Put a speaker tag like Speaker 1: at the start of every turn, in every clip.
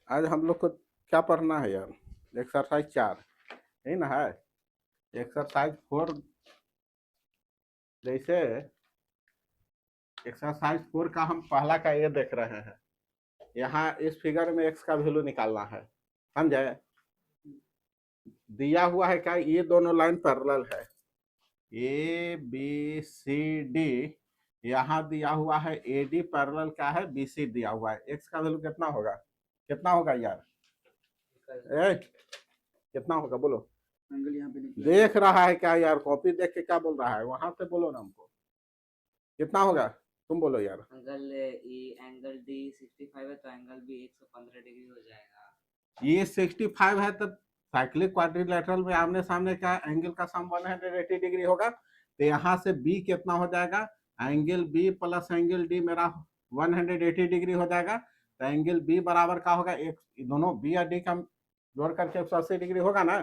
Speaker 1: आज हम लोग को क्या पढ़ना है यार? एक्सरसाइज 4 यही ना है। एक्सरसाइज 4 जैसे एक्सरसाइज 4 का हम पहला का ये देख रहे हैं। यहाँ इस फिगर में एक्स का वैल्यू निकालना है, समझे? दिया हुआ है क्या, ये दोनों लाइन पैरेलल है, ए बी सी डी। यहाँ दिया हुआ है ए डी पैरेलल क्या है, बी सी दिया हुआ है। एक्स का वैल्यू कितना होगा, कितना होगा यार? ए, कितना होगा बोलो? एंगल यहाँ पे देख रहा है क्या यार? कॉपी देख के क्या बोल रहा है? वहां से बोलो ना हमको, कितना होगा? तुम बोलो यार।
Speaker 2: एंगल ई एंगल डी 65 है तो एंगल बी 115 डिग्री हो जाएगा।
Speaker 1: ये 65 है तो साइक्लिक क्वाड्रिलेटरल में आमने सामने का एंगल का सम 180 डिग्री होगा। तो यहाँ से बी कितना हो जाएगा, angle B plus angle D मेरा 180 डिग्री हो जाएगा। तो एंगल बी बराबर का होगा, एक दोनों बी और डी का जोड़ करके 180 डिग्री होगा ना।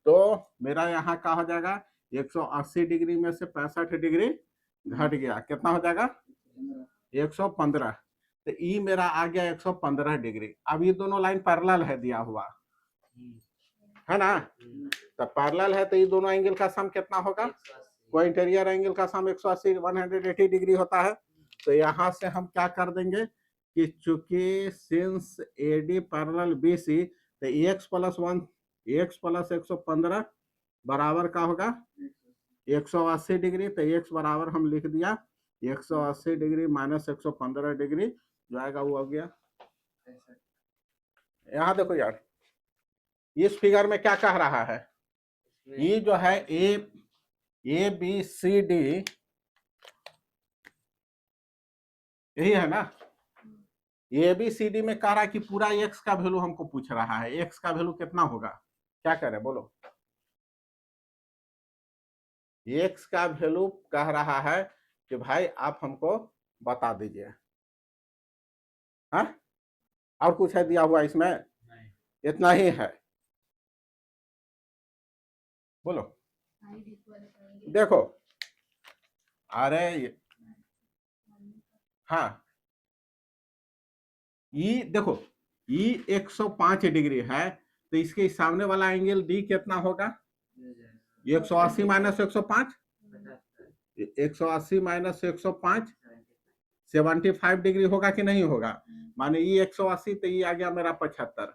Speaker 1: तो मेरा यहाँ का हो जाएगा 180 डिग्री में से 65 डिग्री घट गया, कितना हो जाएगा? 115। तो ई मेरा आ गया 115 डिग्री। अब ये दोनों लाइन पैरेलल है दिया हुआ है ना। तो पैरेलल है तो ये दोनों एंगल का सम कितना होगा? कोई इंटीरियर एंगल का सम 180 180 डिग्री होता है। तो यहाँ से हम क्या कर देंगे कि चूंकि since A D parallel B C, तो एक्स प्लस 115 बराबर का होगा 180 डिग्री। तो एक्स बराबर हम लिख दिया 180 डिग्री माइनस 115 डिग्री, जो आएगा वो हो गया। यहाँ देखो यार, इस फिगर में क्या कह रहा है, ये जो है ए बी सी डी, यही है ना। ए बी सी डी में कह रहा है कि पूरा एक्स का वैल्यू हमको पूछ रहा है। एक्स का वैल्यू कितना होगा, क्या करे बोलो? एक्स का वैल्यू कह रहा है कि भाई आप हमको बता दीजिए। हाँ, और कुछ है दिया हुआ इसमें? नहीं, इतना ही है। बोलो। देखो, अरे हाँ, ई देखो, ई 105 डिग्री है तो इसके सामने वाला एंगल डी कितना होगा? 180 माइनस 105, 180 माइनस 105 75 डिग्री होगा कि नहीं होगा? माने ये 180 तो ये आ गया मेरा 75।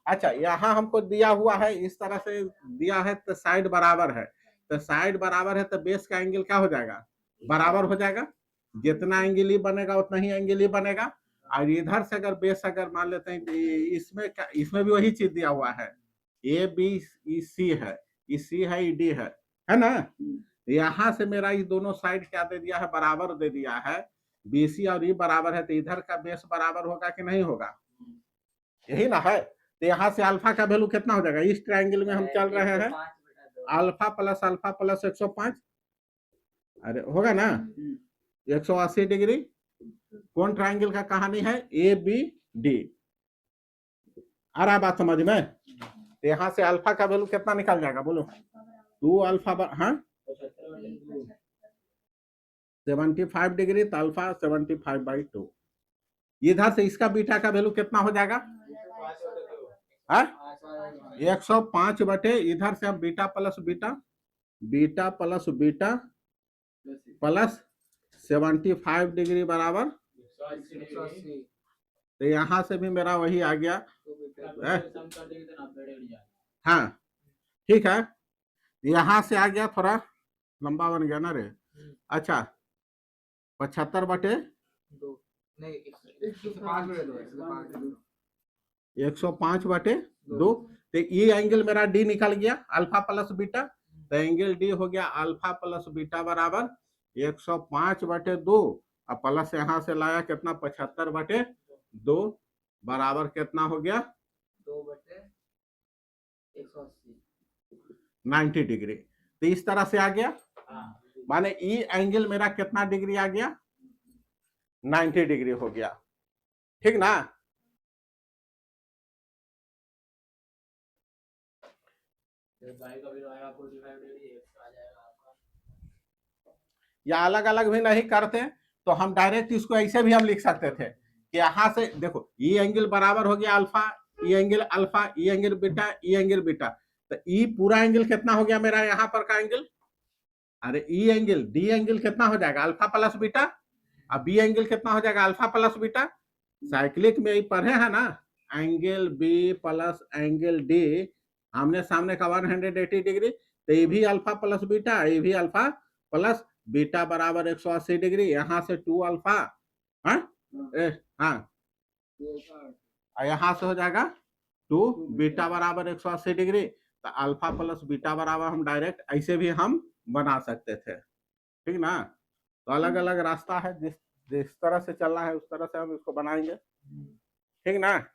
Speaker 1: अच्छा, यहाँ हमको दिया हुआ है इस तरह से दिया है तो साइड बराबर है, तो साइड बराबर है तो बेस का एंगल क्या हो जाएगा, बराबर हो जाएगा। जितना एंगल ही बनेगा उतना ही एंगल ही बनेगा। और इधर से अगर बेस अगर मान लेते हैं इसमें भी वही चीज दिया हुआ है, ए बी ई सी है, ई सी है, ई डी है ना। यहाँ से मेरा ये दोनों साइड क्या दे दिया है, बराबर दे दिया है। बीसी और ई बराबर है तो इधर का बेस बराबर होगा कि नहीं होगा, यही ना है। तो यहाँ से अल्फा का वैल्यू कितना हो जाएगा, इस ट्रायंगल में हम चल रहे हैं अल्फा प्लस 105, अरे होगा ना 180 डिग्री। कौन ट्रायंगल का कहानी है, ए बी डी। आ रहा बात समझ में? तो यहाँ से अल्फा का वैल्यू कितना निकल जाएगा बोलो? 2 अल्फा, हाँ 75 डिग्री, तो अल्फा 75/2। इधर से इसका बीटा का वैल्यू कितना हो जाएगा, 105 बटे इधर से हम beta plus beta, beta plus beta plus 75 degree बराबर, तो यहाँ से भी मेरा वही आ गया। हाँ ठीक है, यहाँ से आ गया, थोड़ा लंबा बन गया ना रे। अच्छा, 75 बटे 105 बटे 2। तो ये एंगल मेरा डी निकल गया, अल्फा प्लस बीटा। तो एंगल डी हो गया अल्फा प्लस बीटा बराबर 105 बटे 2, और प्लस यहाँ से लाया कितना, 75 बटे 2 बराबर कितना हो गया,
Speaker 2: 2 बटे 180,
Speaker 1: 90 डिग्री। तो इस तरह से आ गया, माने ई एंगल मेरा कितना डिग्री आ गया, 90 डिग्री हो गया, ठीक ना। या अलग अलग भी नहीं करते तो हम डायरेक्ट इसको ऐसे भी हम लिख सकते थे कि यहाँ से देखो ये एंगल बराबर हो गया alpha E angle alpha, E angle beta, E angle beta. तो ई पूरा एंगल कितना हो गया मेरा यहाँ पर का एंगल? अरे ई एंगल डी एंगल कितना हो जाएगा? Alpha plus beta. अब बी एंगल कितना हो जाएगा? Alpha plus beta. साइक्लिक में ये पढ़े हैं ना, angle B plus angle D आमने सामने का 180 डिग्री, तो ये भी अल्फा प्लस बीटा, ये भी अल्फा प्लस बीटा बराबर 180 डिग्री। यहाँ से 2 अल्फा, हाँ हाँ, यहाँ से हो जाएगा 2 बीटा बराबर 180 डिग्री। तो अल्फा प्लस बीटा बराबर हम डायरेक्ट ऐसे भी हम बना सकते थे, ठीक ना। तो अलग अलग रास्ता है, जिस जिस तरह से चलना है उस तरह से हम इसको बनाएंगे, ठीक ना।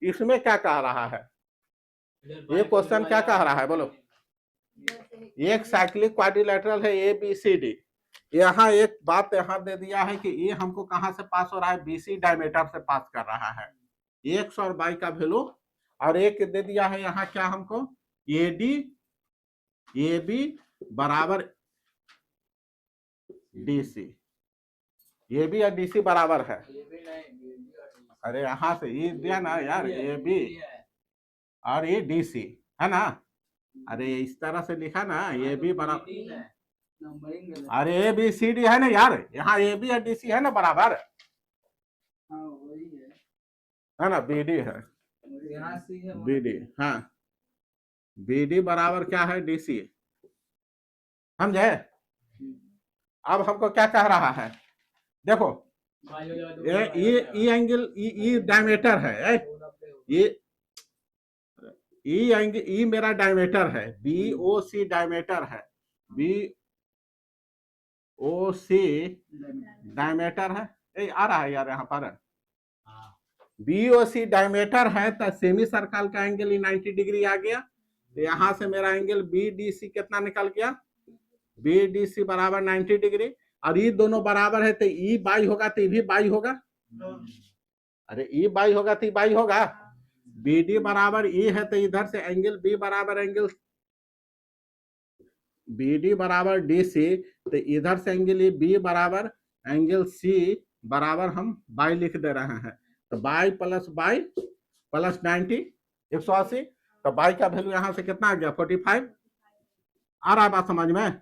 Speaker 1: इसमें क्या कह रहा है ये क्वेश्चन, क्या कह रहा है बोलो? एक साइक्लिक क्वाड्रिलेटरल है ए बी सी डी। यहाँ एक बात यहाँ दे दिया है कि ये हमको कहाँ से पास हो रहा है? बीसी डायमीटर से पास कर रहा है। एक्स और वाई का वैल्यू, और एक दे दिया है यहाँ क्या हमको? ए डी ए बी बराबर डी सी। ए बी और डी सी बराबर है। अरे यहाँ से ये दिया ना यार, ए बी और ये डी सी है ना। अरे इस तरह से लिखा ना, ए बी बराबर, अरे ए बी सी डी है ना यार, यहाँ ए बी और डी सी है ना बराबर, है ना। बी डी है, बी डी, हाँ बी डी बराबर क्या है? डी सी, समझे। अब हमको क्या कह रहा है? देखो ये एंगल ई डायमीटर है, ये ई एंगल ई मेरा डायमीटर है, बी ओ सी डायमीटर है, बी ओ सी डायमीटर है। ए आ रहा है यार यहाँ पर, बी ओ सी डायमीटर है, तो सेमी सर्कल का एंगल 90 डिग्री आ गया। तो यहाँ से मेरा एंगल बी डी सी कितना निकल गया? बी डी सी बराबर 90 डिग्री। और ये दोनों बराबर है, तो ई बाई होगा तो ये भी बाई होगा। अरे ई बाई होगा तो बाई होगा। बी डी बराबर ई है, तो इधर से एंगल बी बराबर एंगल बी डी बराबर डी सी, तो इधर से एंगल ई बी बराबर एंगल सी बराबर हम बाई लिख दे रहे हैं। तो बाई प्लस 90 180। तो बाई का वैल्यू यहाँ से कितना आ गया? 45। आ रहा है बात समझ में?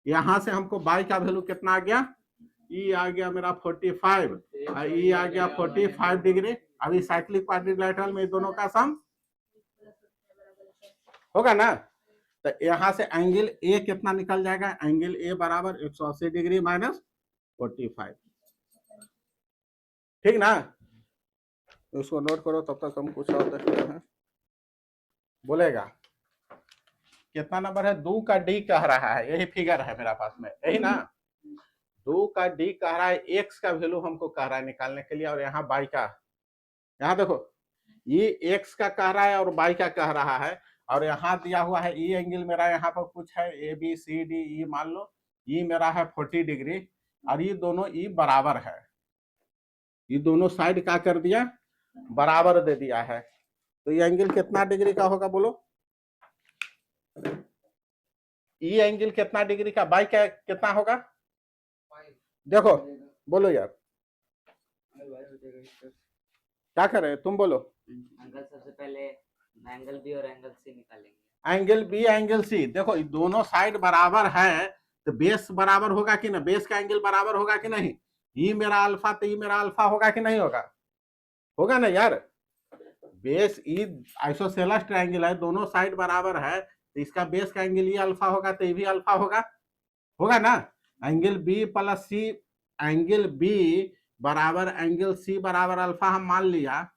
Speaker 1: यहाँ से हमको बाई का वैल्यू कितना आ गया? ई आ गया मेरा 45 और ई आ गया 45 डिग्री। अभी साइक्लिक क्वाड्रिलेटरल में दोनों का सम होगा ना। तो यहाँ से एंगल ए कितना निकल जाएगा? एंगल ए बराबर 180 डिग्री माइनस 45, ठीक ना। इसको नोट करो, तब तक हम कुछ और देखते हैं। बोलेगा कितना नंबर है? 2 का डी कह रहा है, यही फिगर है मेरा पास में, यही ना। 2 का डी कह रहा है, एक्स का वैल्यू हमको कह रहा है निकालने के लिए, और यहाँ बाई का, यहाँ देखो ये एक्स का कह रहा है और बाई का कह रहा है। और यहाँ दिया हुआ है ई एंगल मेरा यहाँ पर कुछ है ए बी सी डी ई, मान लो ई मेरा है 40 डिग्री, और ये दोनों ई बराबर है, ये दोनों साइड क्या कर दिया? बराबर दे दिया है। तो ये एंगल कितना डिग्री का होगा बोलो? ई एंगल कितना डिग्री का? बाई का कितना होगा? देखो बोलो यार, क्या कर रहे हैं तुम? बोलो।
Speaker 2: अंकल सबसे पहले एंगल बी और एंगल सी निकालेंगे।
Speaker 1: एंगल बी एंगल सी, देखो दोनों साइड बराबर है, तो बेस बराबर होगा कि ना? बेस का एंगल बराबर होगा कि नहीं? ये मेरा अल्फा तो ये मेरा अल्फा होगा कि नहीं होगा? होगा ना यार। बेस ई आइसोसेलेस ट्रायंगल है, दोनों साइड बराबर है, तो इसका बेस का एंगल ये अल्फा होगा, तो ये भी अल्फा होगा, होगा ना। एंगल बी प्लस सी, एंगल बी बराबर एंगल सी बराबर अल्फा हम मान लिया,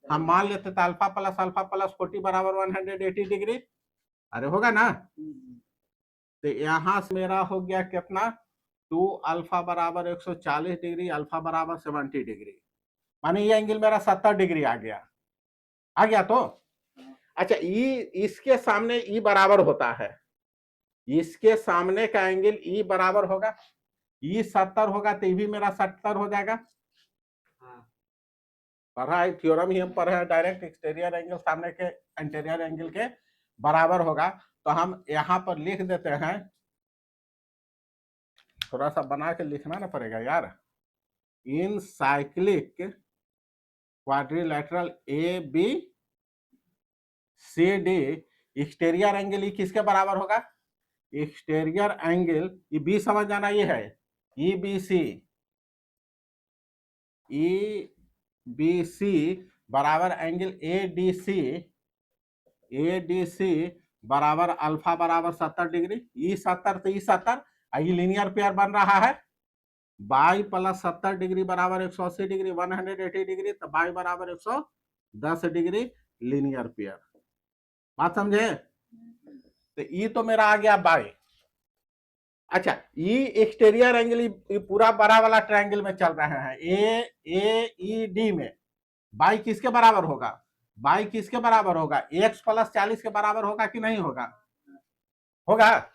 Speaker 1: हम मान लेते तो अल्फा प्लस 40 बराबर 180 डिग्री। अरे होगा ना। तो यहाँ से मेरा हो गया कितना? 2 अल्फा बराबर 140 डिग्री, अल्फा बराबर 70 डिग्री, माने ये एंगल मेरा 70 डिग्री आ गया तो। अच्छा ई, इसके सामने ई बराबर होता है, इसके सामने का एंगल ई बराबर होगा, ई 70 होगा तो ये भी मेरा 70 हो जाएगा। पढ़ा है, थ्योरम ही हम पढ़े हैं, डायरेक्ट एक्सटीरियर एंगल सामने के इंटीरियर एंगल के बराबर होगा। तो हम यहाँ पर लिख देते हैं, थोड़ा सा बना के लिखना ना पड़ेगा यार। In cyclic quadrilateral A B C D exterior angle E किसके बराबर होगा? एक्सटीरियर एंगल ये बी समझ जाना, ये है ई बी सी बराबर एंगल ए डी सी बराबर अल्फा बराबर 70 डिग्री। ई 70 तो ई 70, ये लीनियर पेयर बन रहा है। बाई प्लस 70 डिग्री बराबर 180 डिग्री, 180 डिग्री, तो बाई बराबर 110 डिग्री लीनियर पेयर। बात समझे? तो ई तो मेरा आ गया बाई। अच्छा, ई एक्सटीरियर एंगल ये पूरा बड़ा वाला ट्रायंगल में चल रहे हैं, ए ई डी में बाई किसके बराबर होगा? बाई किसके बराबर होगा? x प्लस 40 के बराबर होगा कि नहीं होगा? होगा।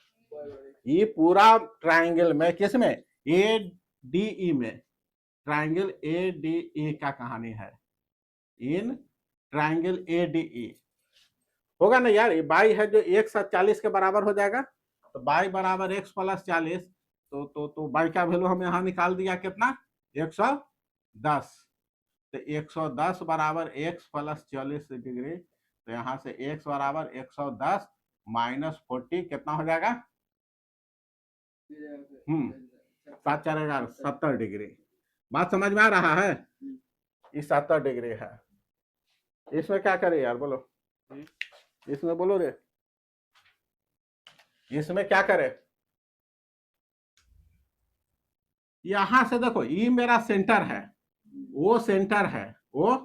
Speaker 1: ये पूरा ट्रायंगल में किसमें? ए डी ई में, ट्रायंगल ए डी ई का कहानी है। इन ट्रायंगल ए डी ई होगा ना यार, ये बाई है जो 140 के बराबर हो जाएगा, तो बाई बराबर x प्लस 40, तो बाई का वैल्यू हम यहाँ निकाल दिया कितना? 110। तो 110 बराबर x प्लस 40 डिग्री, तो यहाँ से x बराबर 110 माइनस 40 कितना हो जाएगा? 70 डिग्री। बात समझ में आ रहा है? ये 70 डिग्री है। इसमें क्या करे यार, बोलो इसमें, बोलो रे, इसमें क्या करे? यहां से देखो, ये मेरा सेंटर है, वो सेंटर है, वो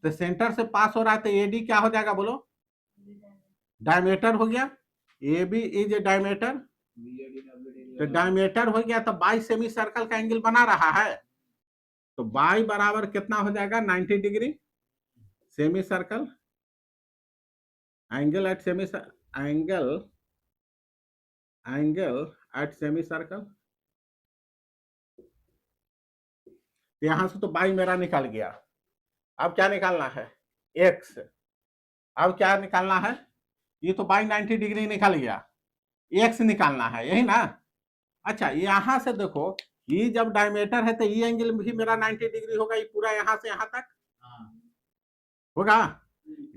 Speaker 1: तो सेंटर से पास हो रहा है, तो एडी क्या हो जाएगा बोलो? डायमीटर हो गया। A B is a diameter, तो डायमीटर हो गया, तो बाई सेमी सर्कल का एंगल बना रहा है, तो बाई बराबर कितना हो जाएगा? 90 degree semicircle angle at semi angle at semicircle. यहां से तो बाई मेरा निकल गया। अब क्या निकालना है? एक्स। अब क्या निकालना है? ये तो बाई 90 डिग्री निकल गया, एक्स निकालना है, यही ना? अच्छा, यहां से देखो, ये जब डायमीटर है तो ये एंगल भी मेरा 90 डिग्री होगा, ये पूरा यहां से यहां तक होगा।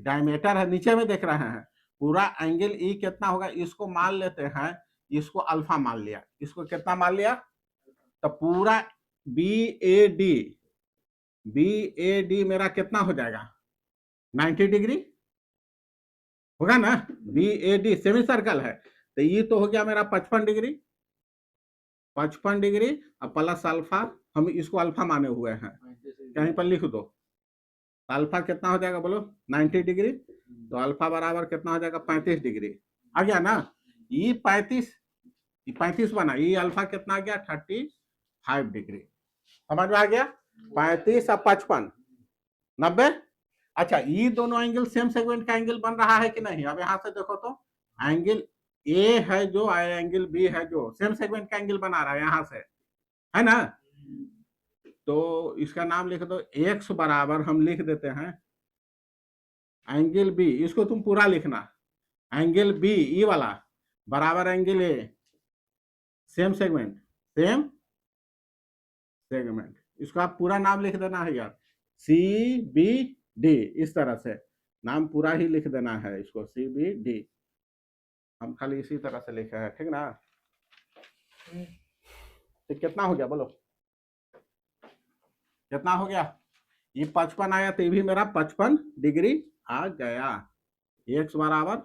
Speaker 1: डायमीटर है, नीचे में देख रहे हैं, पूरा एंगल ई कितना होगा? इसको मान लेते हैं, इसको अल्फा मान लिया, इसको कितना मान लिया? तो पूरा बी ए डी मेरा कितना हो जाएगा? 90 डिग्री होगा ना? B A D semi circle है, तो ये तो हो गया मेरा 55 डिग्री, 55 डिग्री और प्लस अल्फा, हम इसको अल्फा माने हुए हैं, कहीं पर लिख दो। अल्फा कितना हो जाएगा बोलो? 90 डिग्री, तो अल्फा बराबर कितना हो जाएगा? 35 डिग्री। आ गया ना? ये 35 बना, ये अल्फा कितना आ गया? 35 डिग्री। समझ में आ गया? 35 और 55 90। अच्छा, ये दोनों एंगल सेम सेगमेंट का एंगल बन रहा है कि नहीं? अब यहां से देखो तो, एंगल ए है जो, एंगल बी है जो, सेम सेगमेंट का एंगल बना रहा है यहां से, है ना? तो इसका नाम लिख दो, एक्स बराबर हम लिख देते हैं एंगल बी, इसको तुम पूरा लिखना, एंगल बी ई वाला बराबर एंगल ए, सेम सेगमेंट इसको आप पूरा नाम लिख देना है यार, सी बी डी, इस तरह से नाम पूरा ही लिख देना है इसको, सी बी डी। हम खाली इसी तरह से लिखे हैं, ठीक ना? तो कितना हो गया बोलो? कितना हो गया? ये 55 आया, तो ये भी मेरा 55 डिग्री आ गया। एक्स बराबर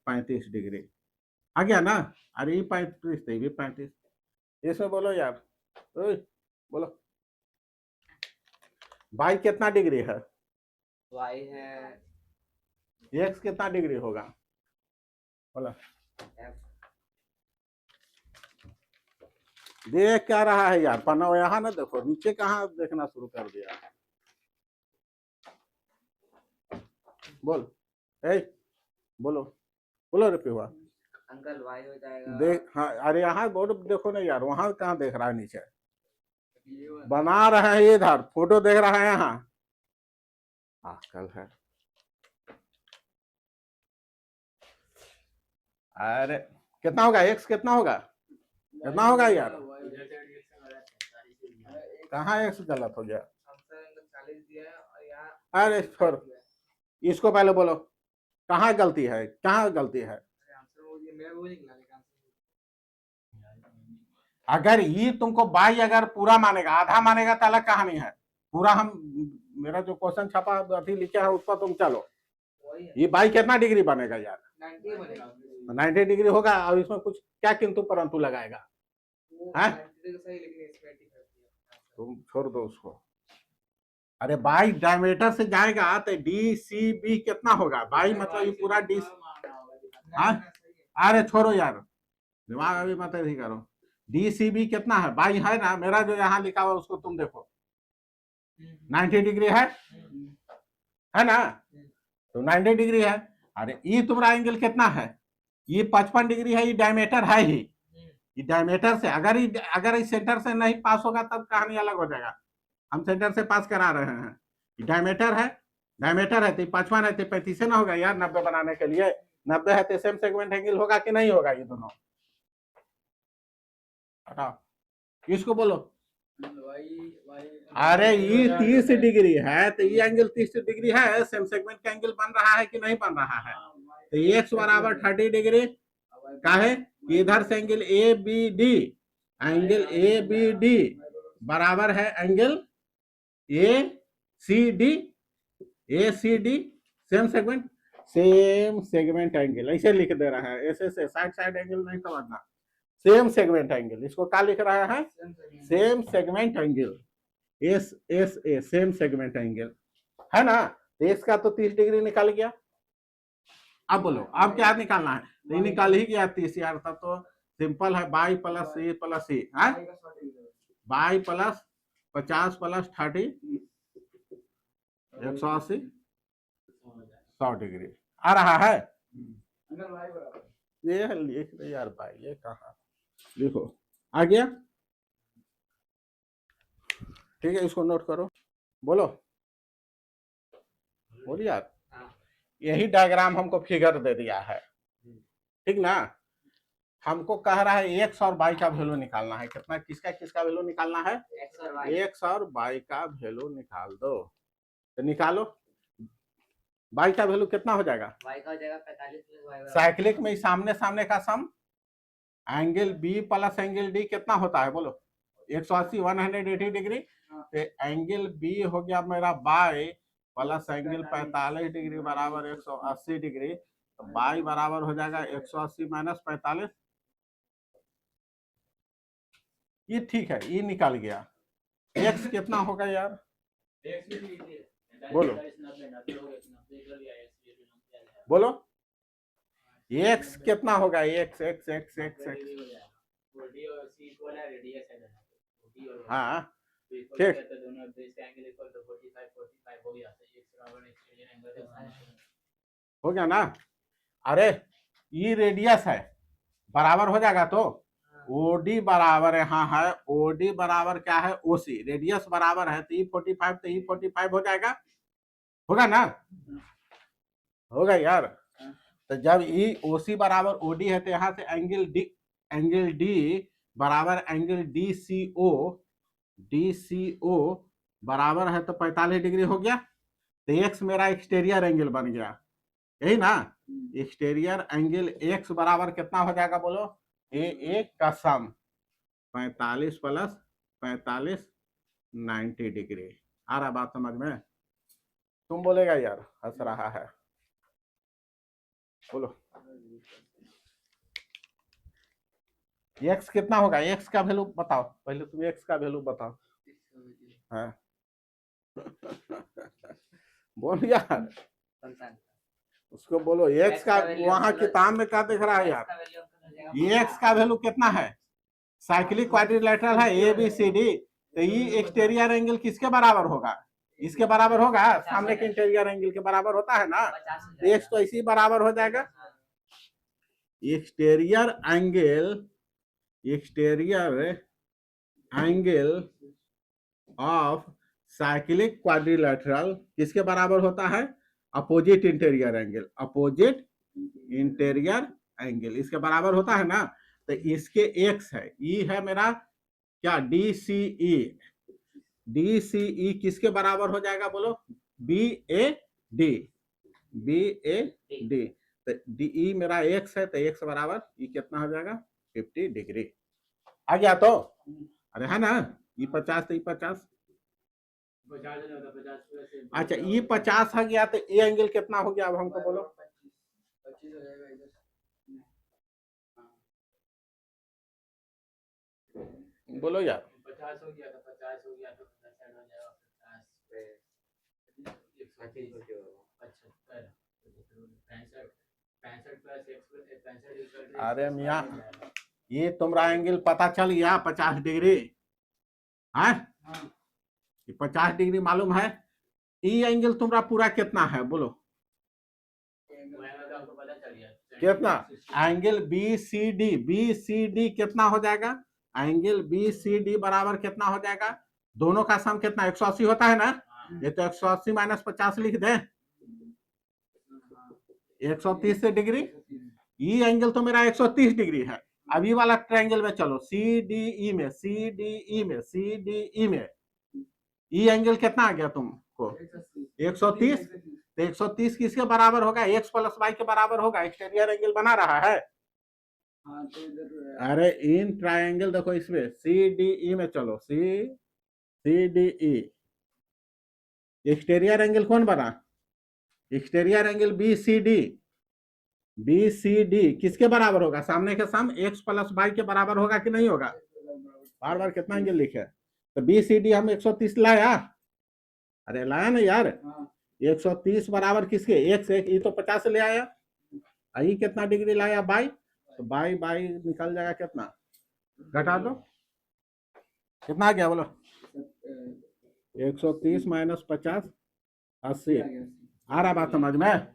Speaker 1: 35 डिग्री आ गया ना? अरे 35, तो ये भी 35। इसमें बोलो यार, बोलो बाई कितना डिग्री है?
Speaker 2: वाई है,
Speaker 1: एक्स कितना डिग्री होगा बोला? देख क्या रहा है यार, पन्ना यहाँ ना देखो, नीचे कहाँ देखना शुरू कर दिया? बोल, बोलो बोलो रे पिहुआ।
Speaker 2: अंकल वाई हो जाएगा।
Speaker 1: देख, हाँ, अरे यहाँ बोर्ड देखो ना यार, वहां कहाँ देख रहा है? नीचे बना रहे हैं, ये इधर फोटो देख रहा है यहाँ। आजकल है, अरे कितना होगा? एक्स कितना होगा? कितना होगा यार? कहाँ एक्स गलत हो गया? अरे छोड़, इसको पहले बोलो, कहाँ गलती है, कहाँ गलती है? अगर ये तुमको बाई अगर पूरा मानेगा, आधा मानेगा तो अलग कहानी है। पूरा हम मेरा जो क्वेश्चन छपा अभी लिखा है उस पर तुम चलो। ये बाई कितना डिग्री बनेगा यार? 90 डिग्री होगा। और इसमें कुछ क्या किंतु परंतु लगाएगा? है तुम छोड़ दो उसको। अरे बाई डायमीटर से जाएगा तो डी सी बी कितना होगा? बाई मतलब ये पूरा डी। अरे छोड़ो यार, दिमाग अभी मत नहीं करो। डी सी बी कितना है? बाई है ना, मेरा जो यहाँ लिखा हुआ उसको तुम देखो, 90 डिग्री है ना? तो 90 डिग्री है। अरे ये तुम्हारा एंगल कितना है? ये 55 डिग्री है। ये डायमीटर है ही। ये डायमीटर से अगर इस सेंटर से नहीं पास होगा तब कहानी अलग हो जाएगा। हम सेंटर से पास करा रहे हैं। डायमीटर है, डायमीटर है तो 55 है तो 35 ना होगा यार 90 बनाने के लिए। 90 है तो सेम सेगमेंट एंगल होगा कि नहीं होगा? ये दोनों हटाओ। इसको बोलो। अरे ये 30 डिग्री है तो ये एंगल 30 डिग्री है, सेम सेगमेंट का एंगल बन रहा है कि नहीं बन रहा है? तो एक्स बराबर 30 डिग्री का है। इधर से angle A B D, angle A B D बराबर है angle A C D, A C D same segment angle ऐसे लिख दे रहा है। ऐसे से साइड एंगल नहीं समझना, सेम सेगमेंट एंगल। इसको क्या लिख रहा है? Same segment angle, S S A same segment angle है ना? तो इसका तो 30 डिग्री निकल गया। अब बोलो अब क्या निकालना है? नहीं निकाल ही गया 30 यार। तब तो सिंपल है, बाई प्लस सी प्लस सी है, बाई प्लस 50 प्लस 30 180 100 डिग्री आ रहा है। ये लिख दे यार भाई, ये कहा लिखो आ गया। ठीक है, इसको नोट करो। बोलो बोलिए यार। यही डायग्राम हमको फिगर दे दिया है, ठीक ना? हमको कह रहा है एक्स और वाई का वैल्यू निकालना है। कितना किसका वैल्यू निकालना है? एक्स और वाई का वैल्यू निकाल दो। तो निकालो। वाई का वैल्यू कितना हो जाएगा?
Speaker 2: y का हो जाएगा 45
Speaker 1: साइक्लिक में सामने सामने का sum angle B plus angle D कितना होता है बोलो? 180 180 डिग्री। तो एंगल बी हो गया मेरा बाई प्लस एंगल 45 डिग्री बराबर 180 डिग्री। तो बाई बराबर हो जाएगा 180 माइनस 45। ये ठीक है, ये निकल गया। एक्स कितना होगा यार बोलो? बोलो एक्स कितना होगा? X x x x x हाँ ठीक हो गया ना? अरे ये रेडियस है, बराबर हो जाएगा। तो ओडी बराबर यहाँ है, ओडी बराबर क्या है? ओसी। रेडियस बराबर है तो ई 45 तो ई 45 हो जाएगा, होगा ना? होगा यार। तो जब ई ओसी बराबर ओडी है तो यहाँ से एंगल डी बराबर एंगल डी सी ओ बराबर है तो 45 डिग्री हो गया। तो एक्स मेरा एक्सटीरियर एंगल बन गया, यही ना? एक्सटीरियर एंगल एक्स बराबर कितना हो जाएगा बोलो? ए का सम 45 प्लस 45 90 डिग्री। आ रहा बात समझ में? तुम बोलेगा यार हंस रहा है, बोलो एक्स कितना होगा? एक्स का वैल्यू बताओ पहले, तुम एक्स का वैल्यू बताओ। हाँ बोल यार, उसको बोलो एक्स का। वहां किताब में क्या दिख रहा है यार? एक्स का वैल्यू कितना है? साइक्लिक क्वाड्रिलेटरल है ए बी सी डी। तो ये एक्सटीरियर एंगल किसके बराबर होगा? इसके बराबर होगा, सामने के इंटीरियर एंगल के बराबर होता है ना? एक्स तो इसी बराबर हो जाएगा। Exterior angle of cyclic quadrilateral किसके बराबर होता है? अपोजिट इंटीरियर एंगल इसके बराबर होता है ना? तो इसके एक्स है, ई है मेरा क्या? डी सी ई किसके बराबर हो जाएगा बोलो? B A D. B A D, तो डी ई मेरा एक्स है, तो एक्स बराबर ई कितना हो जाएगा 50 डिग्री। आ गया तो, अरे है ना, ई 50 तो ई 50, अच्छा ई 50 आ गया, तो ए एंगल कितना हो गया अब हमको बोलो।
Speaker 3: 25 हो जाएगा इधर।
Speaker 1: बोलो यार,
Speaker 3: 50 हो गया तो 50 हो गया तो 50 हो जाएगा 50 पे 125 हो जाएगा 75 65 प्लस x 65
Speaker 1: अरे मियाँ ये तुम्हारा एंगल पता चल गया 50 डिग्री है, 50 डिग्री मालूम है। ई एंगल तुम्हारा पूरा कितना है बोलो, कितना एंगल बी सी डी कितना हो जाएगा, एंगल बी सी डी बराबर कितना हो जाएगा, दोनों का सम कितना 180 होता है ना, ये तो 180 माइनस 50 लिख दे, 130 डिग्री, ई एंगल तो मेरा 130 डिग्री है। अभी वाला ट्रायंगल में चलो, सी डी ई में ई एंगल कितना आ गया तुमको 130, तो 130 किसके बराबर होगा, x प्लस वाई के बराबर होगा, एक्सटीरियर एंगल बना रहा है।
Speaker 3: हाँ तो इधर
Speaker 1: अरे इन ट्रायंगल देखो इसमें सी डी ई में चलो, C D E, exterior angle कौन बना, exterior angle B C D किसके बराबर होगा, सामने के साम x प्लस वाई के बराबर होगा कि नहीं होगा, बार बार कितना एंगल लिखे, तो बी सी डी हम 130 लाया, अरे लाया ना यार, 130 बराबर किसके x, ये तो 50 ले आया, आई कितना डिग्री लाया बाई, तो बाई निकल जाएगा कितना, घटा दो कितना आ गया बोलो, 130 माइनस 50 80, आ रहा बात समझ में।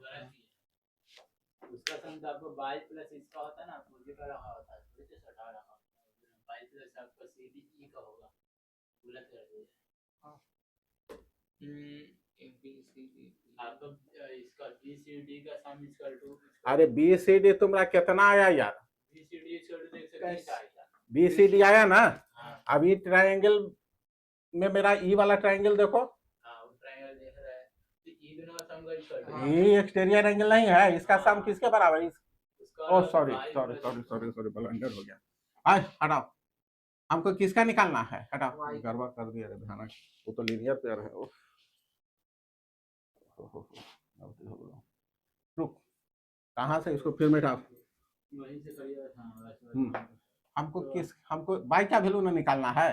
Speaker 3: उसका सम तो आपको 22 प्लस इसका होता है ना, पूरी का रखा होता है, तो 60 रखा होता है, 22 प्लस आपका सीडी ई का होगा, उलट कर दीजिए आपको इसका बीसीडी का सम इक्वल टू,
Speaker 1: अरे बी सी डी तुम्हारा कितना आया यार,
Speaker 3: बीसीडी इक्वल टू 120 आएगा,
Speaker 1: बी सी डी आया ना, अभी ट्रायंगल में मेरा ई वाला ट्रायंगल देखो,
Speaker 3: हां वो ट्रायंगल देख रहा है, तो ई दोनों का सम का इक्वल टू,
Speaker 1: ये एक्सटीरियर एंगल नहीं है, इसका सम किसके बराबर है,
Speaker 3: उसका
Speaker 1: ओ सॉरी ब्लंडर हो गया, आए हटाओ, हमको किसका निकालना है, हटाओ गड़बड़ कर दिया रे भयानक, वो तो लीनियर पेयर है, रुक कहाँ से इसको फिर मिटाओ,
Speaker 3: वहीं से करिए, हां
Speaker 1: हमको बाई का वैल्यू ना निकालना है,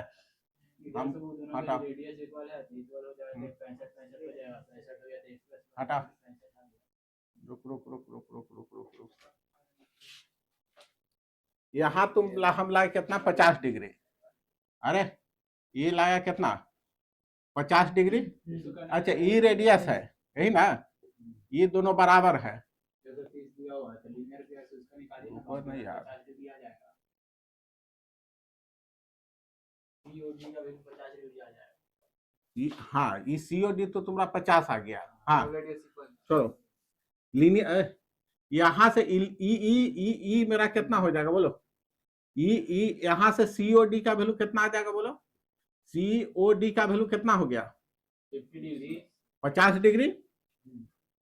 Speaker 1: हम हटाओ,
Speaker 3: रेडियस इक्वल है, इक्वल हो जाएगा 65 हो जाएगा, 65 हो गया तो 1 प्लस
Speaker 1: हटा, रुक, यहाँ हम लाए कितना 50 डिग्री, अरे ये लाया कितना 50 डिग्री, अच्छा ये रेडियस है यही ना, ये दोनों बराबर है,
Speaker 3: 130 दिया हुआ है तो लीनियर पेयर से उसका निकालिए,
Speaker 1: ऊपर नहीं यार,
Speaker 3: 50 दिया जाएगा, सीओडी का वैल्यू 50 डिग्री आ जाएगा,
Speaker 1: हाँ ये सीओडी तो तुम्हारा 50 आ गया, हाँ चलो लीनियर, यहाँ से ई मेरा कितना हो जाएगा बोलो, ई यहाँ से सीओडी का वैल्यू कितना आ जाएगा बोलो, सीओडी का वैल्यू कितना हो गया
Speaker 3: 50 डिग्री
Speaker 1: 50 डिग्री,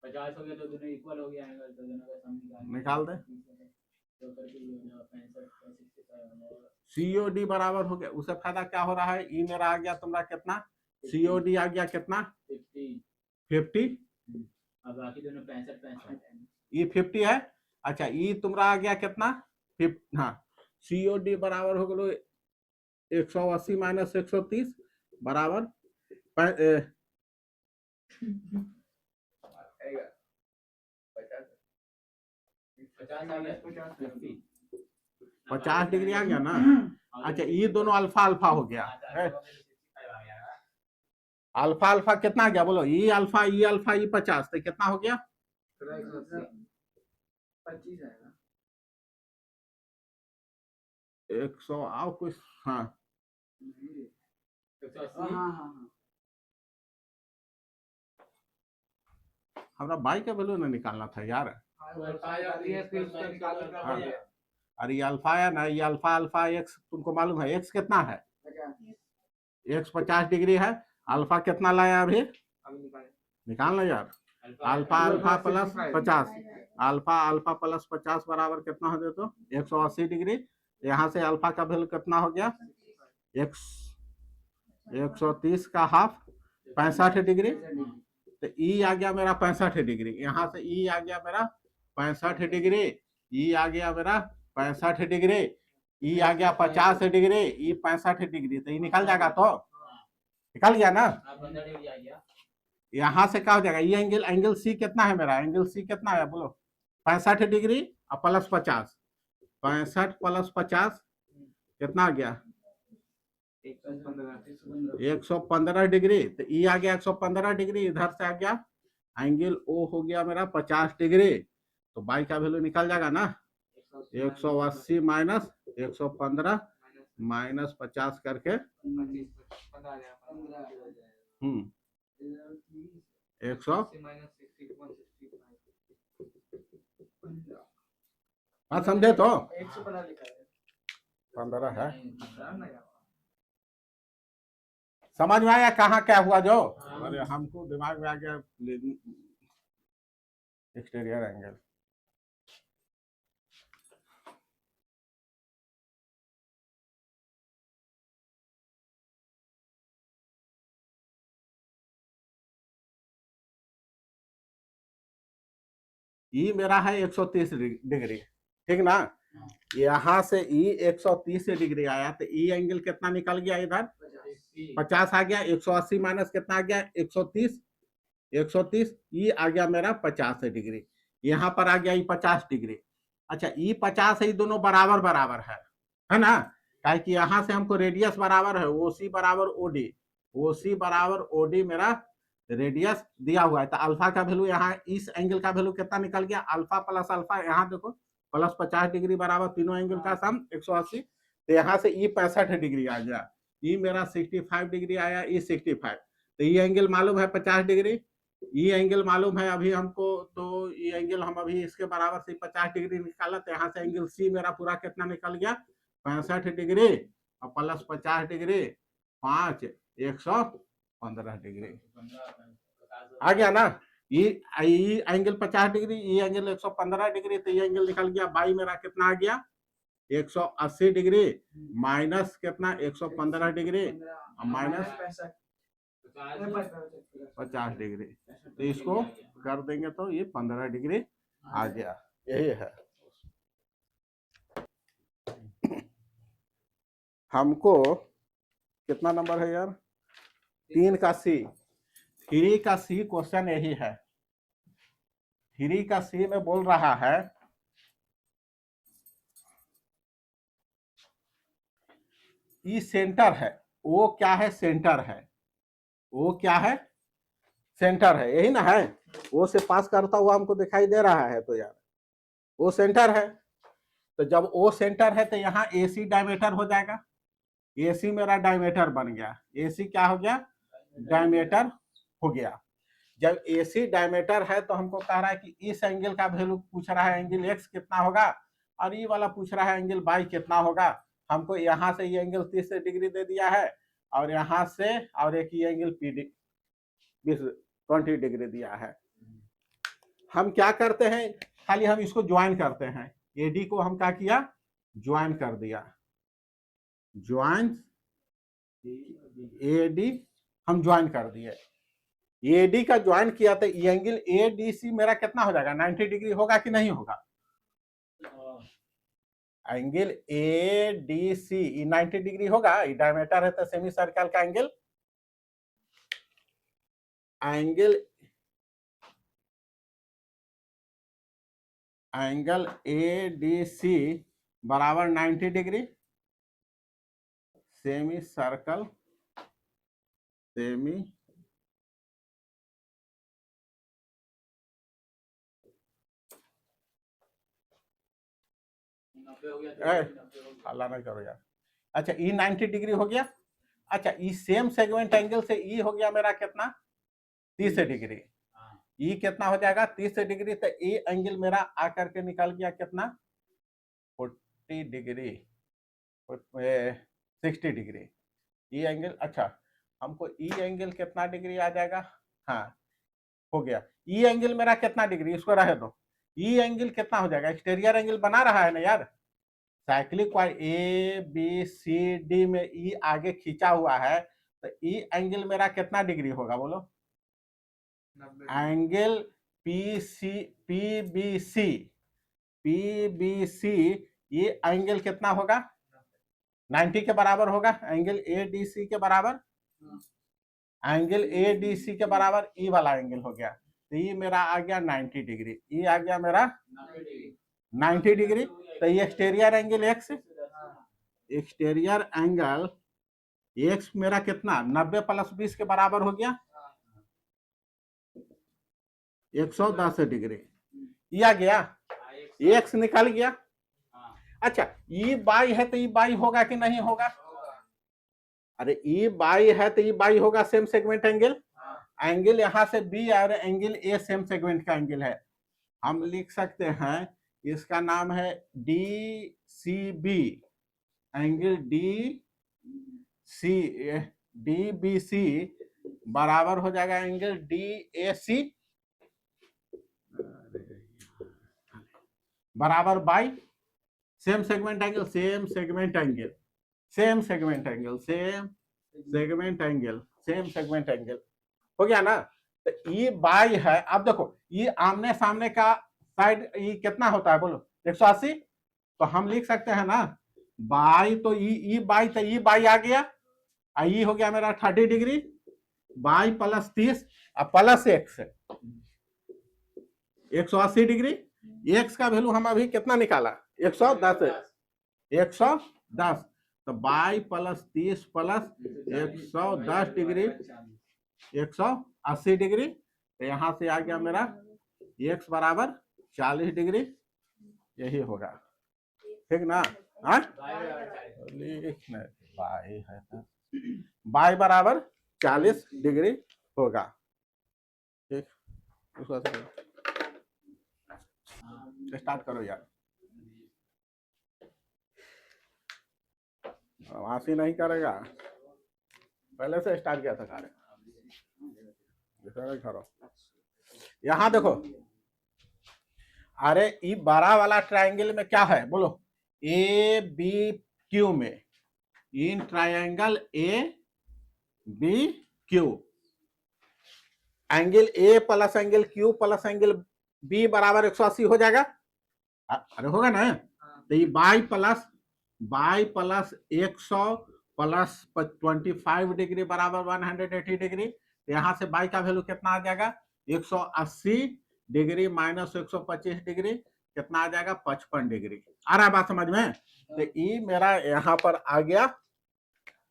Speaker 3: 50 हो गया तो दोनों इक्वल हो गया एंगल, तो दोनों का सम
Speaker 1: निकाल दे,
Speaker 3: तो करके ये हो जाएगा 65 65 हो जाएगा,
Speaker 1: सीओडी बराबर हो गया, उससे फायदा क्या हो रहा है, ई मेरा आ गया तुम्हारा कितना, सीओडी आ गया कितना 50,
Speaker 3: अब बाकी दोनों 65
Speaker 1: ये 50 है, अच्छा ई तुम्हारा आ गया कितना 50, हाँ सीओडी बराबर हो गया 180 माइनस 130 बराबर 50 डिग्री आ गया ना, अच्छा ये दोनों अल्फा हो गया, अल्फा कितना आ गया बोलो, ये अल्फा ये 50 तो कितना हो गया
Speaker 3: 25 आएगा
Speaker 1: 100 आओ कुछ, हाँ हमारा बाई का वैल्यू ना निकालना था यार, अरे ये अल्फा है ना, ये अल्फा एक्स तुमको मालूम है, एक्स कितना है, एक्स 50 डिग्री है, अल्फा कितना लाया अभी निकालना यार, alpha alpha plus 50, alpha alpha plus 50 बराबर कितना हो गया? तो 180 डिग्री। यहाँ से अल्फा का वैल्यू कितना हो गया? 130 का हाफ 65 डिग्री। तो ई आ गया मेरा 65 डिग्री। यहाँ से ई आ गया मेरा 65 डिग्री, ई आ गया मेरा 65 डिग्री, ई आ गया 50 डिग्री, ई 65 डिग्री। तो ये निकल जाएगा, तो निकल गया ना। यहाँ से क्या हो जाएगा? ये एंगल, एंगल सी कितना है मेरा? एंगल सी कितना है बोलो? 65 डिग्री और प्लस 50, 65 प्लस 50 कितना आ गया? 115 डिग्री। तो ई आ गया 115 डिग्री, इधर से आ गया एंगल ओ हो गया मेरा 50 डिग्री। तो बाई का वैल्यू निकल जाएगा ना, 180 माइनस 115 माइनस 50 करके 100। बात समझे? तो 15 है। समझ में आया कहाँ क्या हुआ? जो अरे हमको दिमाग में आ गया एक्सटीरियर एंगल। ई मेरा है 130 डिग्री, ठीक ना। यहाँ से ई 130 डिग्री आया, तो ई एंगल कितना निकल गया? इधर 50 आ गया। 180 माइनस कितना आ गया? 130, 130 ई आ गया मेरा 50 डिग्री। यहाँ पर आ गया ई 50 डिग्री। अच्छा, ई 50 है, ये दोनों बराबर बराबर है ना। क्या कि यहाँ से हमको रेडियस बराबर है ओसी बराबर ओडी, ओसी बराबर ओडी मेरा रेडियस दिया हुआ है। तो अल्फा का वैल्यू यहाँ, इस एंगल का वैल्यू कितना निकल गया? अल्फा प्लस अल्फा, यहाँ देखो प्लस 50 डिग्री बराबर तीनों एंगल का सम 180। तो यहाँ से ई 65 डिग्री आ गया, ई मेरा 65 डिग्री आया, ई 65। तो ये एंगल मालूम है 50 डिग्री, ये एंगल मालूम है अभी हमको। तो ये एंगल हम अभी इसके बराबर से 50 डिग्री निकाला। तो यहाँ से एंगल सी मेरा पूरा कितना निकल गया? 65 डिग्री और प्लस 50 डिग्री 5 115 डिग्री आ गया ना। ये एंगल 50 डिग्री, ये एंगल 115 डिग्री। तो ये एंगल निकल गया बाई मेरा कितना आ गया? 180 डिग्री माइनस कितना? 115 डिग्री माइनस 50 डिग्री। तो इसको कर देंगे तो ये 15 डिग्री आ गया। यही है हमको। कितना नंबर है यार? 3 का सी, 3 का सी क्वेश्चन यही है। 3 का सी में बोल रहा है ई सेंटर है, वो क्या है? सेंटर है, वो क्या है? सेंटर है, यही ना है। वो से पास करता हुआ हमको दिखाई दे रहा है, तो यार वो सेंटर है। तो जब वो सेंटर है तो यहाँ एसी डायमीटर हो जाएगा। एसी मेरा डायमीटर बन गया, एसी क्या हो गया? डायमीटर हो गया। जब एसी डायमीटर है तो हमको कह रहा है कि इस एंगल का वैल्यू पूछ रहा है, एंगल एक्स कितना होगा, और ये वाला पूछ रहा है एंगल वाई कितना होगा। हमको यहाँ से ये एंगल 30 डिग्री दे दिया है, और यहाँ से और एक ये एंगल पी 20 डिग्री दिया है। हम क्या करते हैं? खाली हम इसको ज्वाइन करते हैं। एडी को हम क्या किया? ज्वाइन कर दिया। ज्वाइन एडी हम ज्वाइन कर दिए। एडी का ज्वाइन किया तो ये एंगल एडीसी मेरा कितना हो जाएगा? 90 डिग्री होगा कि नहीं होगा? एंगल एडीसी 90 डिग्री होगा। डायमीटर है तो सेमी सर्कल का एंगल, एंगल एंगल एडीसी बराबर 90 डिग्री। सेमी सर्कल, सेमी हल्ला नहीं करो यार। अच्छा, ई 90 डिग्री हो गया। अच्छा, ई सेम सेगमेंट एंगल से ई हो गया मेरा कितना? 30 डिग्री। ई कितना हो जाएगा? 30 डिग्री। तो ई एंगल मेरा आकर के निकल गया कितना? 40 डिग्री, 60 डिग्री। ई एंगल, अच्छा हमको ई एंगल कितना डिग्री आ जाएगा? हाँ हो गया। ई एंगल मेरा कितना डिग्री, इसको रहे दो। ई एंगल कितना हो जाएगा, एक्सटीरियर एंगल बना रहा है ना यार, साइक्लिक कॉइल ए बी सी डी में ई आगे खींचा हुआ है, तो ई एंगल मेरा कितना डिग्री होगा बोलो, एंगल पी बी सी, ये एंगल कितना होगा, 90 के बराबर होगा, एंगल ए डी सी के बराबर, एंगल ए डी सी के बराबर ई वाला एंगल हो गया, तो ये मेरा आ गया 90 डिग्री, ये आ गया मेरा 90 डिग्री। तो ये exterior angle x, exterior angle x मेरा कितना 90 प्लस 20 के बराबर हो गया 110 डिग्री, ये आ गया, एक्स निकल गया। अच्छा ई बाई है तो ई बाई होगा कि नहीं होगा, अरे ई बाई है तो ई बाई होगा, सेम सेगमेंट एंगल, एंगल यहां से बी और एंगल ए सेम सेगमेंट का एंगल है, हम लिख सकते हैं इसका नाम है D C B, angle D B C बराबर हो जाएगा एंगल डी ए सी बराबर by same segment angle, same segment angle, same segment angle, same segment angle, same segment angle हो गया ना। तो ये बाई है, अब देखो ये आमने सामने का साइड ये कितना होता है बोलो 180, तो हम लिख सकते हैं ना बाई, तो ई बाई, तो ई बाई आ गया, ई हो गया मेरा 30 डिग्री, बाई प्लस 30 और प्लस एक्स 180 डिग्री, एक्स का वैल्यू हम अभी कितना निकाला 110, 110, तो by plus 30 plus 110 degree 180 degree, तो यहां से आ गया मेरा एक्स बराबर 40 डिग्री, यही होगा, ठीक ना। हाँ बाई है, बाई बराबर 40 डिग्री होगा, ठीक, उसको स्टार्ट करो यार, वासी नहीं करेगा, पहले से स्टार्ट किया था कार्य, करो। यहां देखो, अरे ये बड़ा वाला ट्रायंगल में क्या है बोलो, ए बी क्यू में, in triangle A B Q, angle A plus angle Q plus angle B बराबर 180 हो जाएगा, अरे होगा ना, तो ये बाई प्लस 100 प्लस 25 डिग्री बराबर 180 डिग्री, यहां से बाई का वैल्यू कितना आ जाएगा 180 डिग्री माइनस 125 डिग्री कितना आ जाएगा 55 डिग्री, आ रहा है बात समझ में। तो ई मेरा यहां पर आ गया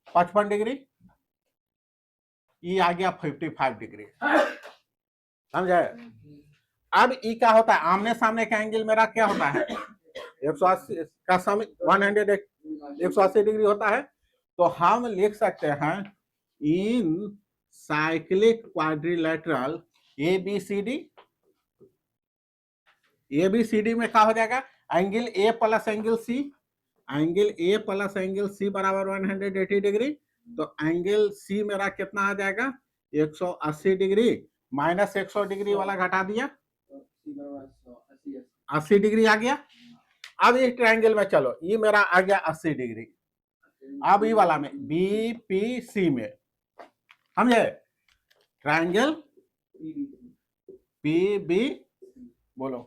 Speaker 1: 55 डिग्री, ई आ गया 55 डिग्री, समझे। अब ई क्या होता है, आमने सामने का एंगल मेरा क्या होता है 180 का सम 180 डिग्री होता है, तो हम लिख सकते हैं इन साइक्लिक क्वाड्रिलेटरल ABCD, ABCD में क्या हो जाएगा angle A plus angle C, angle A plus angle C बराबर 180 डिग्री, तो एंगल C मेरा कितना आ जाएगा 180 डिग्री माइनस 100 डिग्री वाला घटा दिया 80 डिग्री आ गया। अब इस ट्रायंगल में चलो, ये मेरा आ गया 80 डिग्री, अब ये वाला में BPC में समझे, ट्रायंगल PB बोलो,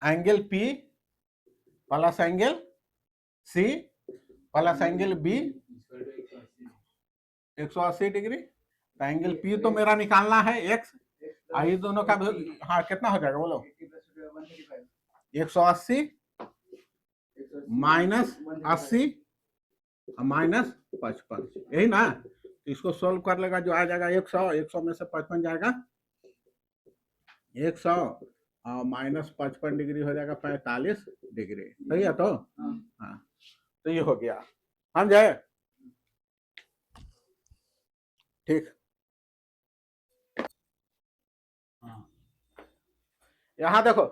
Speaker 1: angle P plus angle C plus angle B 180 degree, तो एंगल P तो मेरा निकालना है x, ये दोनों का हाँ कितना हो जाएगा बोलो 180 माइनस 80 माइनस 55, यही ना। इसको सोल्व कर लेगा जो आ जाएगा 100 में से 55 जाएगा 100 माइनस 55 डिग्री हो जाएगा 45 डिग्री, सही है। तो हाँ तो ये हो गया, समझे, ठीक। यहां देखो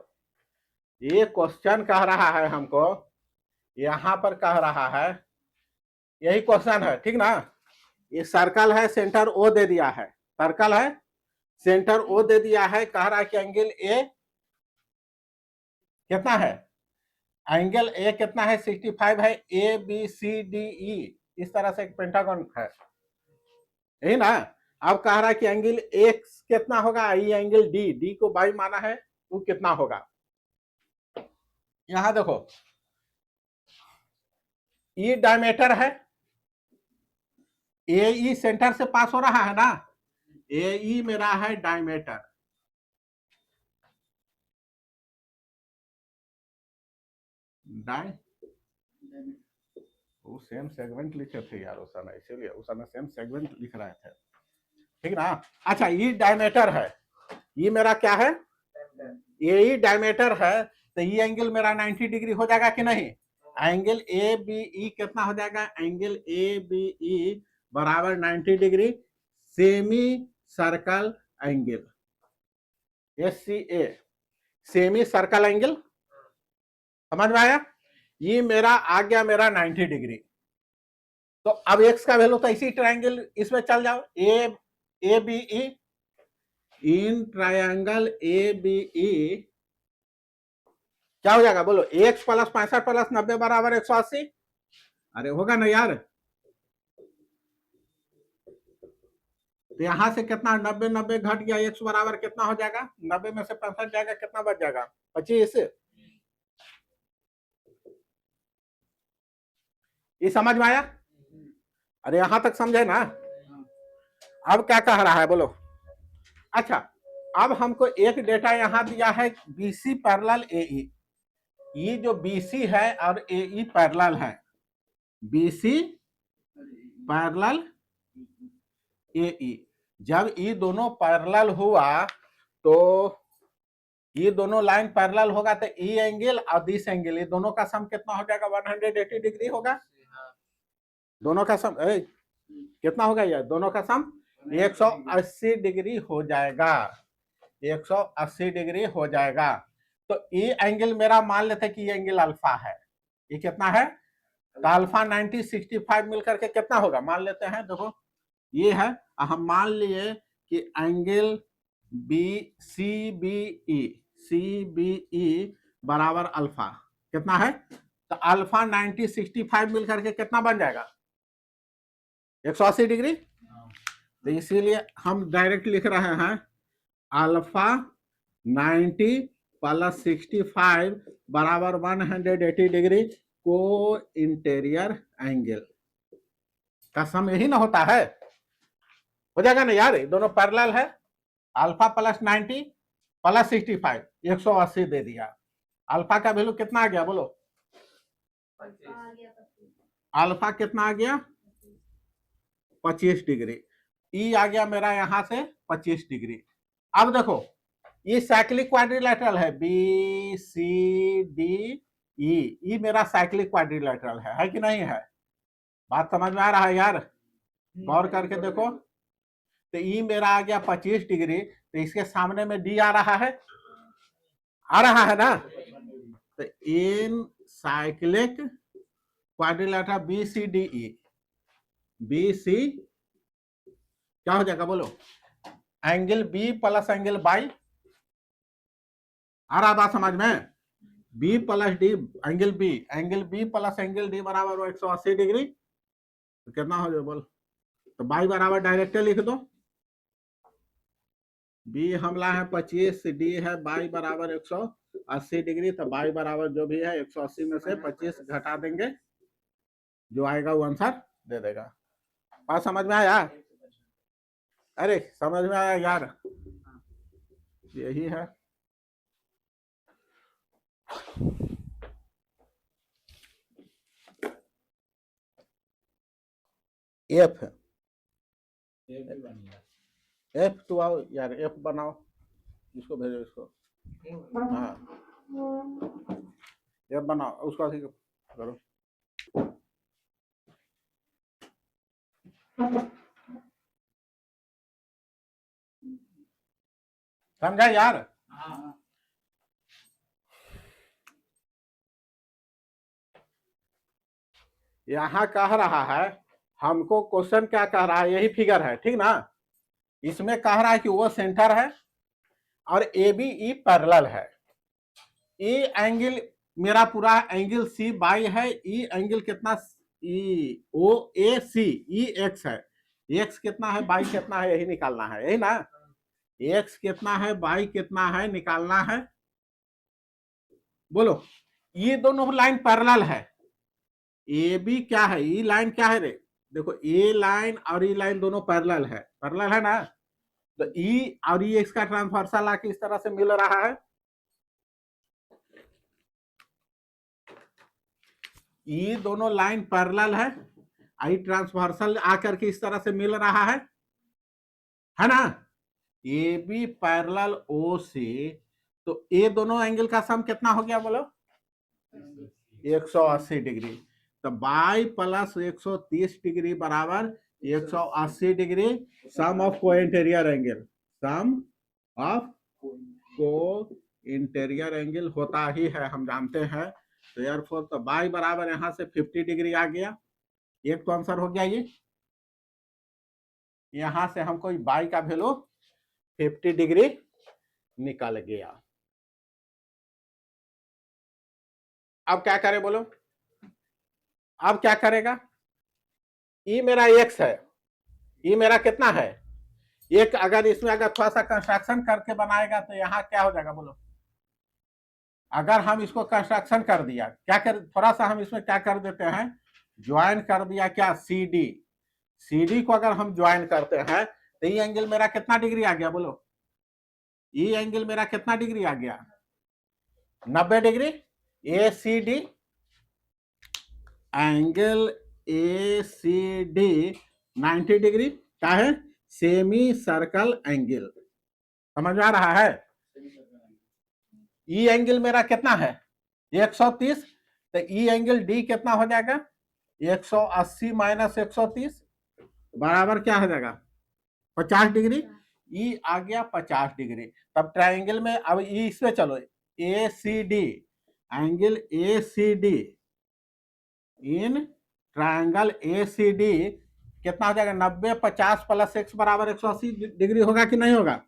Speaker 1: ये क्वेश्चन कह रहा है हमको, यहां पर कह रहा है, यही क्वेश्चन है, ठीक ना। ये सर्कल है, सेंटर O दे दिया है, सर्कल है सेंटर ओ दे दिया है, कह रहा है कि एंगल ए कितना है, एंगल ए कितना है 65 है, ए बी सी डी ई इस तरह से एक पेंटागन है, यही ना। अब कह रहा है कि एंगल एक्स कितना होगा, ये एंगल डी, डी को बाई माना है, वो कितना होगा। यहां देखो ये डायमीटर है, ए ई सेंटर से पास हो रहा है ना, ए ई मेरा है डायमीटर, वो सेम सेगमेंट लिखे थे यार उस समय, इसीलिए उस समय सेम सेगमेंट लिख रहे थे, ठीक ना। अच्छा ये डायमीटर है, ये मेरा क्या है, ये डायमीटर है, तो ये एंगल मेरा 90 डिग्री हो जाएगा कि नहीं। एंगल ए बी ई कितना हो जाएगा, एंगल ए बी ई बराबर 90 degree, semicircle angle, SCA semi circle angle, समझ में आया। ये मेरा आ गया मेरा 90 डिग्री। तो अब एक्स का वैल्यू तो इसी ट्रायंगल इसमें चल जाओ, A B E, in triangle A B E क्या हो जाएगा बोलो, एक्स प्लस 65 प्लस 90 बराबर 180, अरे होगा ना यार। तो यहां से कितना 90 90 घट गया, एक्स बराबर कितना हो जाएगा, 90 में से 65 जाएगा, कितना बच जाएगा 25। ये समझ में आया, अरे यहां तक समझे ना। अब क्या कह रहा है बोलो। अच्छा अब हमको एक डेटा यहां दिया है BC पैरेलल AE, ये जो BC है और AE पैरेलल है, BC पैरेलल AE, जब ये दोनों पैरेलल हुआ तो ये दोनों लाइन पैरेलल होगा तो ई एंगल और दिस एंगल, ये दोनों का सम कितना हो जाएगा, 180 डिग्री होगा। दोनों का सम कितना होगा यार, दोनों का सम 180 डिग्री हो जाएगा, 180 डिग्री हो जाएगा। तो ये एंगल मेरा मान लेते कि ये एंगल अल्फा है, ये कितना है, तो अल्फा 90 65 मिलकर के कितना होगा मान लेते हैं, देखो ये है, हम मान लिए कि एंगल CBE बराबर अल्फा कितना है, तो अल्फा 90 65 मिलकर के कितना बन जाएगा 180 डिग्री। तो इसीलिए हम डायरेक्ट लिख रहे हैं अल्फा 90 प्लस 65 बराबर 180 डिग्री को इंटीरियर एंगल का सम यही ना होता है, हो जाएगा ना यार, दोनों पैरेलल है, अल्फा प्लस 90 प्लस 65 180 दे दिया, अल्फा का वैल्यू कितना आ गया बोलो, अल्फा कितना आ गया 25 डिग्री, ई आ गया मेरा यहां से 25 डिग्री। अब देखो ये साइक्लिक क्वाड्रिलेटरल है, BCDE, ये मेरा साइक्लिक क्वाड्रिलेटरल है कि नहीं है, बात समझ में आ रहा है यार, गौर करके देखो। तो ई मेरा आ गया 25 डिग्री, तो इसके सामने में डी आ रहा है ना, तो in cyclic quadrilateral BCDE, BC क्या हो जाएगा बोलो, angle B plus angle by, आ रहा बात समझ में, B plus D angle B plus angle D बराबर 180 डिग्री, तो कितना हो जाए बोल, तो बाई बराबर डायरेक्ट लिख दो, B हमला है 25, D है बाई बराबर 180 डिग्री, तो बाई बराबर जो भी है 180 में से 25 घटा देंगे, जो आएगा वो आंसर दे देगा। बात समझ में आया, अरे समझ में आया यार, यही है। एफ तो आओ यार, एफ बनाओ, इसको भेजो इसको, हाँ एफ बनाओ, उसको करो, समझा यार। यहां कह रहा है हमको, क्वेश्चन क्या कह रहा है, यही फिगर है ठीक ना, इसमें कह रहा है कि वो सेंटर है और ए बी ई पैरेलल है। ई एंगल मेरा पूरा एंगल सी बाई है, ई एंगल कितना, ई ओ ए सी, ई एक्स है, एक्स कितना है बाई कितना है यही निकालना है, यही ना, एक्स कितना है बाई कितना है निकालना है। बोलो, ये दोनों लाइन पैरेलल है, ए बी क्या है, ई लाइन क्या है रे, देखो ए लाइन और ई लाइन दोनों पैरेलल है ना, तो ई और ई एक्स का ट्रांसवर्सल आके इस तरह से मिल रहा है, ये दोनों लाइन पैरेलल है, आई ट्रांसवर्सल आकर के इस तरह से मिल रहा है ना, ए बी पैरेलल ओ सी, तो ये दोनों एंगल का सम कितना हो गया बोलो, 180 डिग्री। तो बाई प्लस 130 डिग्री बराबर 180 डिग्री, सम ऑफ को इंटीरियर एंगल, सम ऑफ को इंटीरियर एंगल होता ही है, हम जानते हैं। तो एयरफोर तो बाई बराबर यहां से 50 डिग्री आ गया, एक तो आंसर हो गया ये, यहां से हमको बाई का वैल्यू 50 डिग्री निकल गया। अब क्या करें बोलो, अब क्या करेगा, ई मेरा एक्स है, ई मेरा कितना है एक, अगर इसमें अगर थोड़ा सा कंस्ट्रक्शन करके बनाएगा तो यहाँ क्या हो जाएगा बोलो, अगर हम इसको कंस्ट्रक्शन कर दिया, क्या कर, थोड़ा सा हम इसमें क्या कर देते हैं, ज्वाइन कर दिया क्या, सी डी, सी डी को अगर हम ज्वाइन करते हैं तो ये एंगल मेरा कितना डिग्री आ गया बोलो, ये एंगल मेरा कितना डिग्री आ गया, 90 degree. A C D, angle A C D 90 degree क्या है, सेमी सर्कल एंगल, समझ में आ रहा है। ई एंगल मेरा कितना है 130, तो ई एंगल डी कितना हो जाएगा 180 माइनस 130 बराबर क्या हो जाएगा 50 डिग्री, ई आ गया 50 डिग्री। तब ट्राइंगल में अब ई इसमें चलो, A C D, angle A C D in triangle A C D कितना हो जाएगा 90 50 प्लस एक्स बराबर 180 डिग्री होगा कि नहीं होगा,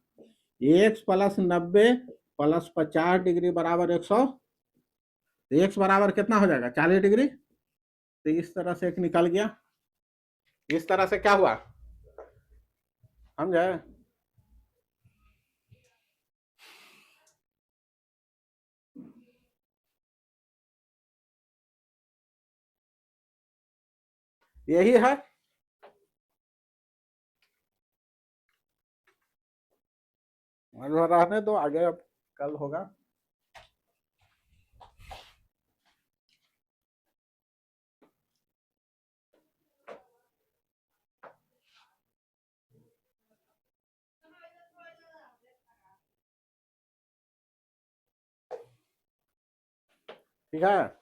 Speaker 1: एक्स प्लस 90 प्लस 50 डिग्री बराबर 100, तो एक्स बराबर कितना हो जाएगा 40 डिग्री। तो इस तरह से एक निकल गया, इस तरह से क्या हुआ समझे। यही है, रहने दो आगे अब कल होगा। ठीक है।